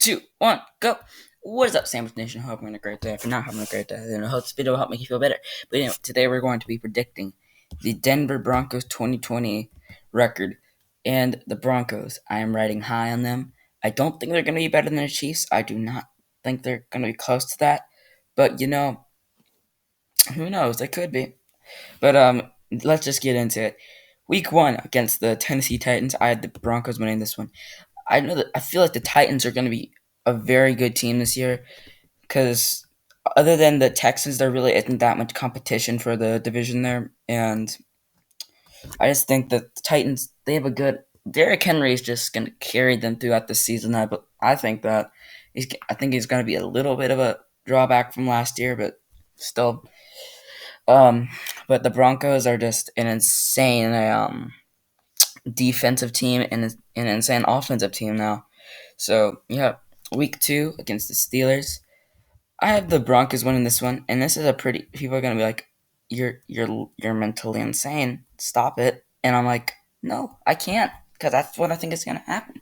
2, 1, go. What is up, Sandwich Nation? Hope you're having a great day. If you're not having a great day, then I hope this video will help make you feel better. But anyway, today we're going to be predicting the Denver Broncos 2020 record. And the Broncos, I am riding high on them. I don't think they're going to be better than the Chiefs. I do not think they're going to be close to that. But, who knows? They could be. But let's just get into it. Week 1 against the Tennessee Titans. I had the Broncos winning this one. I feel like the Titans are going to be a very good team this year because other than the Texans, there really isn't that much competition for the division there, and I just think that the Titans they have a good. Derrick Henry is just going to carry them throughout the season. I think that I think he's going to be a little bit of a drawback from last year, but still. Um, but the Broncos are just an insane defensive team and an insane offensive team now. So yeah, week 2 against the Steelers. I have the Broncos winning this one, and this is a pretty. People are gonna be like, "You're mentally insane. Stop it." And I'm like, "No, I can't, because that's what I think is gonna happen."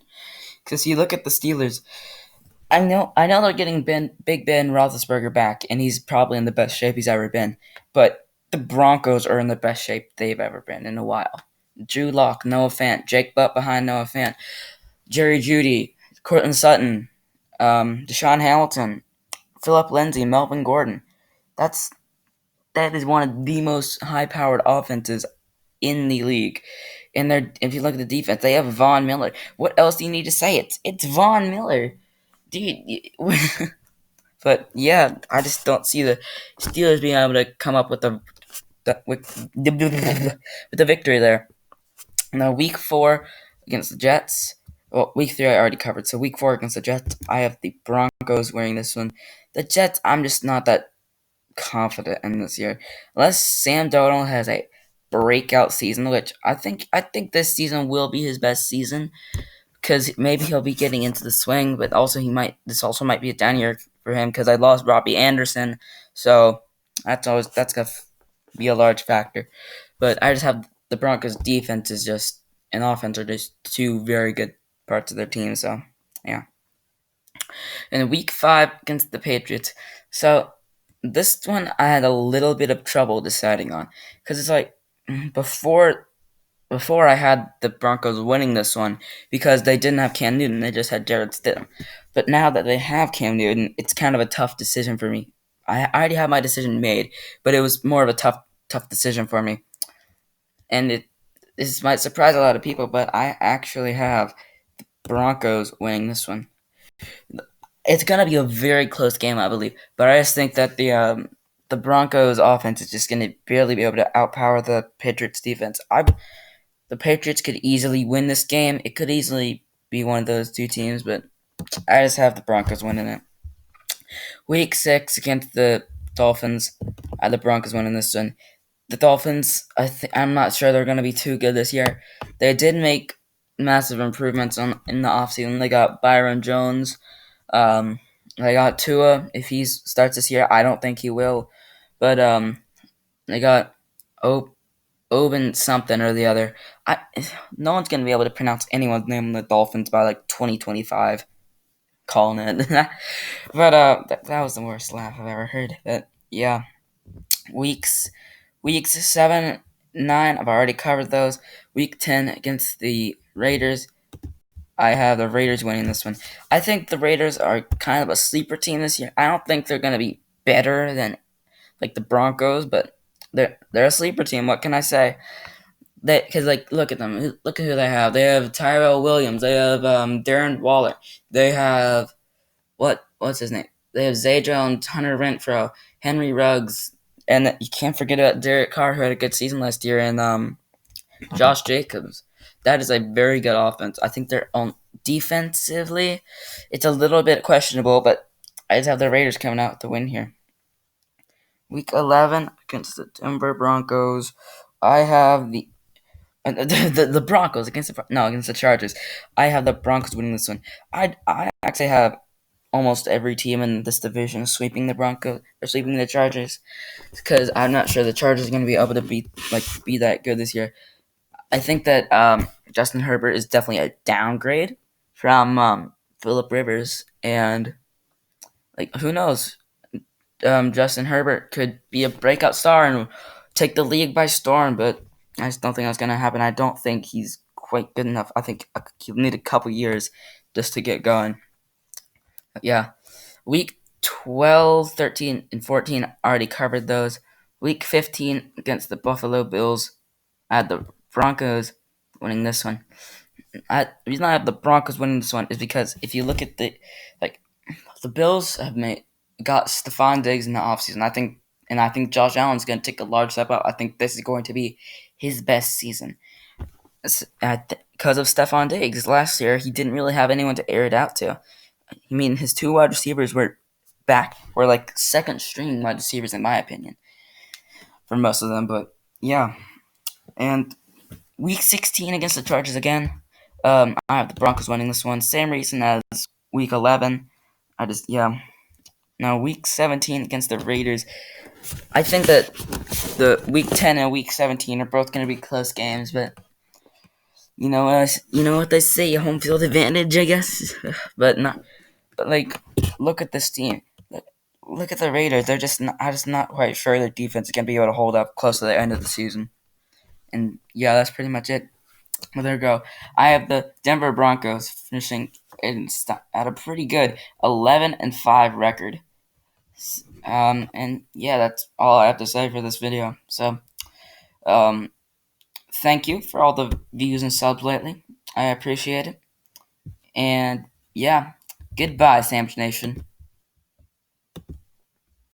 Because you look at the Steelers, I know they're getting Big Ben Roethlisberger back, and he's probably in the best shape he's ever been. But the Broncos are in the best shape they've ever been in a while. Drew Lock, Noah Fant, Jake Butt behind Noah Fant, Jerry Jeudy, Courtland Sutton, Deshaun Hamilton, Philip Lindsay, Melvin Gordon. That is one of the most high-powered offenses in the league. And if you look at the defense, they have Von Miller. What else do you need to say? It's Von Miller, dude. But yeah, I just don't see the Steelers being able to come up with with the victory there. Now, week 4 against the Jets. Well, week 3 I already covered. So week 4 against the Jets, I have the Broncos winning this one. The Jets, I'm just not that confident in this year, unless Sam Darnold has a breakout season, which I think this season will be his best season because maybe he'll be getting into the swing, but also this also might be a down year for him because I lost Robbie Anderson, so that's gonna be a large factor. But I just have the Broncos defense is just and offense are just two very good parts of their team. So yeah. And week 5 against the Patriots. So this one I had a little bit of trouble deciding on because it's like before I had the Broncos winning this one because they didn't have Cam Newton, they just had Jared Stidham. But now that they have Cam Newton, it's kind of a tough decision for me. I already have my decision made, but it was more of a tough decision for me. And this might surprise a lot of people, but I actually have the Broncos winning this one. It's gonna be a very close game, I believe. But I just think that the Broncos offense is just gonna barely be able to outpower the Patriots defense. The Patriots could easily win this game. It could easily be one of those two teams, but I just have the Broncos winning it. Week 6 against the Dolphins, I have the Broncos winning this one. The Dolphins, I'm not sure they're gonna be too good this year. They did make massive improvements in the offseason. They got Byron Jones. They got Tua. If he starts this year, I don't think he will. But they got Oben something or the other. No one's gonna be able to pronounce anyone's name in the Dolphins by like 2025. Calling it, but that was the worst laugh I've ever heard. But yeah, weeks 7, 9. I've already covered those. Week 10 against the Raiders. I have the Raiders winning this one. I think the Raiders are kind of a sleeper team this year. I don't think they're gonna be better than like the Broncos, but they're a sleeper team. What can I say? Because like look at them, look at who they have. They have Tyrell Williams. They have Darren Waller. They have what's his name? They have Zay Jones, Hunter Renfro, Henry Ruggs, and you can't forget about Derek Carr, who had a good season last year, and Josh Jacobs. That is a very good offense. I think they're on defensively, it's a little bit questionable, but I just have the Raiders coming out with the win here. Week 11 against the Denver Broncos. I have the Broncos against the Chargers. I have the Broncos winning this one. I actually have almost every team in this division sweeping the Broncos or sweeping the Chargers because I'm not sure the Chargers are going to be able to be that good this year. I think that Justin Herbert is definitely a downgrade from Philip Rivers, and like who knows, Justin Herbert could be a breakout star and take the league by storm. But I just don't think that's gonna happen. I don't think he's quite good enough. I think he'll need a couple years just to get going. But yeah, week 12, 13, and 14 already covered those. Week 15 against the Buffalo Bills, I had the Broncos winning this one. The reason I have the Broncos winning this one is because if you look at like the Bills have got Stephon Diggs in the offseason. I think Josh Allen's going to take a large step up. I think this is going to be his best season. Because of Stephon Diggs, last year he didn't really have anyone to air it out to. I mean, his two wide receivers were like second string wide receivers in my opinion for most of them. But yeah, and week 16 against the Chargers again. I have the Broncos winning this one. Same reason as week 11. Now week 17 against the Raiders. I think that the week 10 and week 17 are both going to be close games, but you know what they say, home field advantage, I guess. but not, but like, look at this team. Look at the Raiders. I'm just not quite sure their defense is going to be able to hold up close to the end of the season. And yeah, that's pretty much it. Well, there we go. I have the Denver Broncos finishing at a pretty good 11-5 record. And yeah, that's all I have to say for this video. So, um, thank you for all the views and subs lately. I appreciate it. And yeah, goodbye, Sam's Nation.